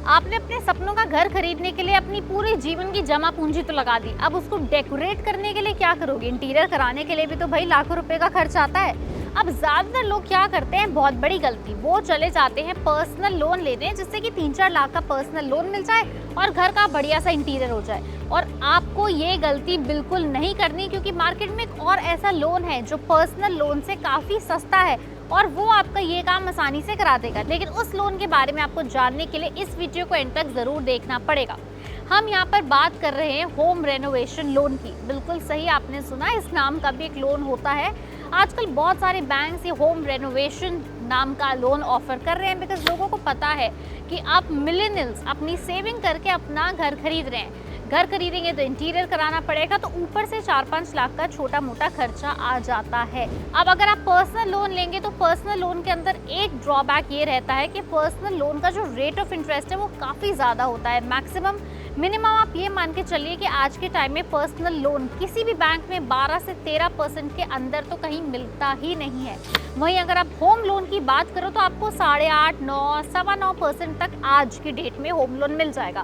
आपने अपने सपनों का घर खरीदने के लिए अपनी पूरी जीवन की जमा पूंजी तो लगा दी, अब उसको डेकोरेट करने के लिए क्या करोगे? इंटीरियर कराने के लिए भी तो भाई लाखों रुपए का खर्च आता है। अब ज्यादातर लोग क्या करते हैं, बहुत बड़ी गलती, वो चले जाते हैं पर्सनल लोन लेने, जिससे कि 3-4 लाख का पर्सनल लोन मिल जाए और घर का बढ़िया सा इंटीरियर हो जाए। और आपको ये गलती बिल्कुल नहीं करनी, क्योंकि मार्केट में एक और ऐसा लोन है जो पर्सनल लोन से काफी सस्ता है और वो आपका ये काम आसानी से करा देगा। लेकिन उस लोन के बारे में आपको जानने के लिए इस वीडियो को एंड तक जरूर देखना पड़ेगा। हम यहाँ पर बात कर रहे हैं होम रेनोवेशन लोन की। बिल्कुल सही आपने सुना, इस नाम का भी एक लोन होता है। आजकल बहुत सारे बैंक्स ये होम रेनोवेशन नाम का लोन ऑफर कर रहे हैं, बिकॉज लोगों को पता है कि आप मिलेनियल्स अपनी सेविंग करके अपना घर खरीद रहे हैं। घर खरीदेंगे तो इंटीरियर कराना पड़ेगा, तो ऊपर से 4-5 लाख का छोटा मोटा खर्चा आ जाता है। अब अगर आप पर्सनल लोन लेंगे तो पर्सनल लोन के अंदर एक ड्रॉबैक ये रहता है कि पर्सनल लोन का जो रेट ऑफ इंटरेस्ट है वो काफ़ी ज़्यादा होता है। मैक्सिमम मिनिमम आप ये मान के चलिए कि आज के टाइम में पर्सनल लोन किसी भी बैंक में 12 से 13% के अंदर तो कहीं मिलता ही नहीं है। वहीं अगर आप होम लोन की बात करो तो आपको 8.5, 9, 9.25% तक आज की डेट में होम लोन मिल जाएगा।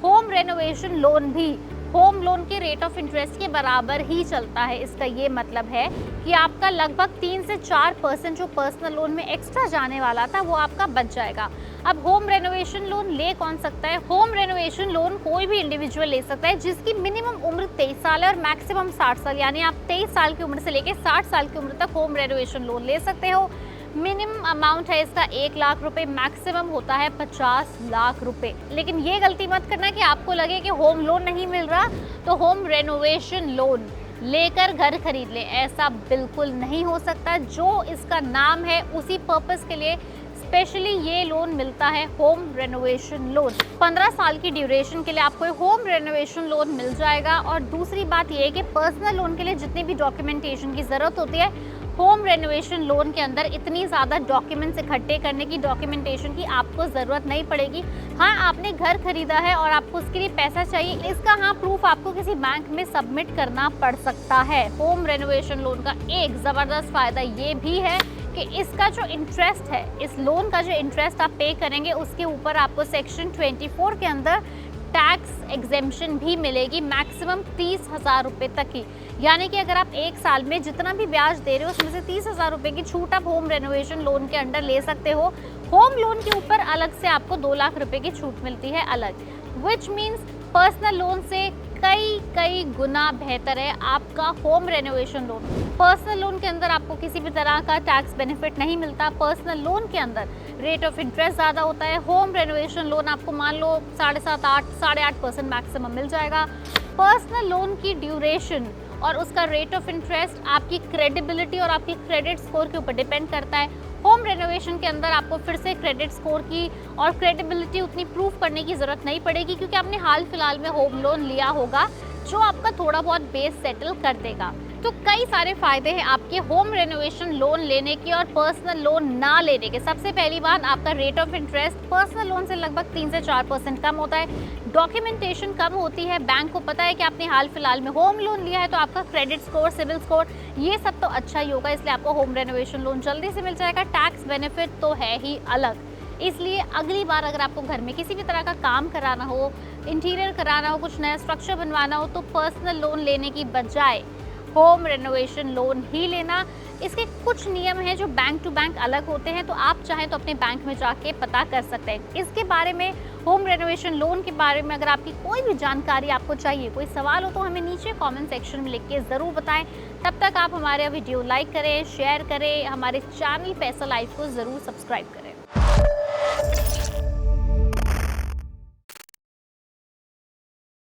होम रेनोवेशन लोन भी होम लोन के रेट ऑफ इंटरेस्ट के बराबर ही चलता है। इसका ये मतलब है कि आपका लगभग 3 से 4% जो पर्सनल लोन में एक्स्ट्रा जाने वाला था वो आपका बच जाएगा। अब होम रेनोवेशन लोन ले कौन सकता है? होम रेनोवेशन लोन कोई भी इंडिविजुअल ले सकता है जिसकी मिनिमम उम्र 23 साल है और मैक्सिमम 60 साल, यानी आप 23 साल की उम्र से लेकर 60 साल की उम्र तक होम रेनोवेशन लोन ले सकते हो। मिनिमम अमाउंट है इसका 1 लाख रुपए, मैक्सिमम होता है 50 लाख रुपए। लेकिन ये गलती मत करना कि आपको लगे कि होम लोन नहीं मिल रहा तो होम रेनोवेशन लोन लेकर घर खरीद लें, ऐसा बिल्कुल नहीं हो सकता। जो इसका नाम है उसी पर्पस के लिए स्पेशली ये लोन मिलता है, होम रेनोवेशन लोन। 15 साल की ड्यूरेशन के लिए आपको होम रेनोवेशन लोन मिल जाएगा। और दूसरी बात ये है कि पर्सनल लोन के लिए जितनी भी डॉक्यूमेंटेशन की ज़रूरत होती है, होम रेनोवेशन लोन के अंदर इतनी ज़्यादा डॉक्यूमेंट्स इकट्ठे करने की, डॉक्यूमेंटेशन की आपको ज़रूरत नहीं पड़ेगी। हाँ, आपने घर खरीदा है और आपको उसके लिए पैसा चाहिए, इसका हाँ प्रूफ आपको किसी बैंक में सबमिट करना पड़ सकता है। होम रेनोवेशन लोन का एक ज़बरदस्त फ़ायदा ये भी है कि इसका जो इंटरेस्ट है, इस लोन का जो इंटरेस्ट आप पे करेंगे उसके ऊपर आपको सेक्शन 24 के अंदर टैक्स एग्जेम्पशन भी मिलेगी, मैक्सिमम 30,000 रुपये तक की। यानी कि अगर आप एक साल में जितना भी ब्याज दे रहे हो उसमें से 30,000 रुपये की छूट आप होम रेनोवेशन लोन के अंडर ले सकते हो। होम लोन के ऊपर अलग से आपको 2 लाख रुपए की छूट मिलती है अलग, विच मीन्स पर्सनल लोन से कई गुना बेहतर है आपका home renovation loan. Personal loan के अंदर आपको किसी भी तरह का टैक्स बेनिफिट नहीं मिलता। पर्सनल लोन के अंदर रेट ऑफ इंटरेस्ट ज़्यादा होता है। होम रेनोवेशन लोन आपको मान लो 7.5, 8.5% मैक्सिमम मिल जाएगा। पर्सनल लोन की ड्यूरेशन और उसका रेट ऑफ इंटरेस्ट आपकी क्रेडिबिलिटी और आपकी क्रेडिट स्कोर के ऊपर डिपेंड करता है। होम रेनोवेशन के अंदर आपको फिर से क्रेडिट स्कोर की और क्रेडिबिलिटी उतनी प्रूफ करने की ज़रूरत नहीं पड़ेगी, क्योंकि आपने हाल फिलहाल में होम लोन लिया होगा जो आपका थोड़ा बहुत बेस सेटल कर देगा। तो कई सारे फायदे हैं आपके होम रेनोवेशन लोन लेने के और पर्सनल लोन ना लेने के। सबसे पहली बात, आपका rate of interest personal loan से लगभग 3 से 4% कम होता है। डॉक्यूमेंटेशन कम होती है। बैंक को पता है कि आपने हाल फिलहाल में होम लोन लिया है, तो आपका क्रेडिट स्कोर, सिविल स्कोर, ये सब तो अच्छा ही होगा, इसलिए आपको होम रेनोवेशन लोन जल्दी से मिल जाएगा। टैक्स बेनिफिट तो है ही अलग, इसलिए अगली बार अगर आपको घर में किसी भी तरह का काम कराना हो, इंटीरियर कराना हो, कुछ नया स्ट्रक्चर बनवाना हो, तो पर्सनल लोन लेने की बजाय होम रेनोवेशन लोन ही लेना। इसके कुछ नियम हैं जो बैंक टू बैंक अलग होते हैं, तो आप चाहें तो अपने बैंक में जाके पता कर सकते हैं। इसके बारे में, होम रेनोवेशन लोन के बारे में अगर आपकी कोई भी जानकारी आपको चाहिए, कोई सवाल हो, तो हमें नीचे कमेंट सेक्शन में लिख के ज़रूर बताएं। तब तक आप हमारे वीडियो लाइक करें, शेयर करें, हमारे चैनल पैसा लाइफ को ज़रूर सब्सक्राइब करें।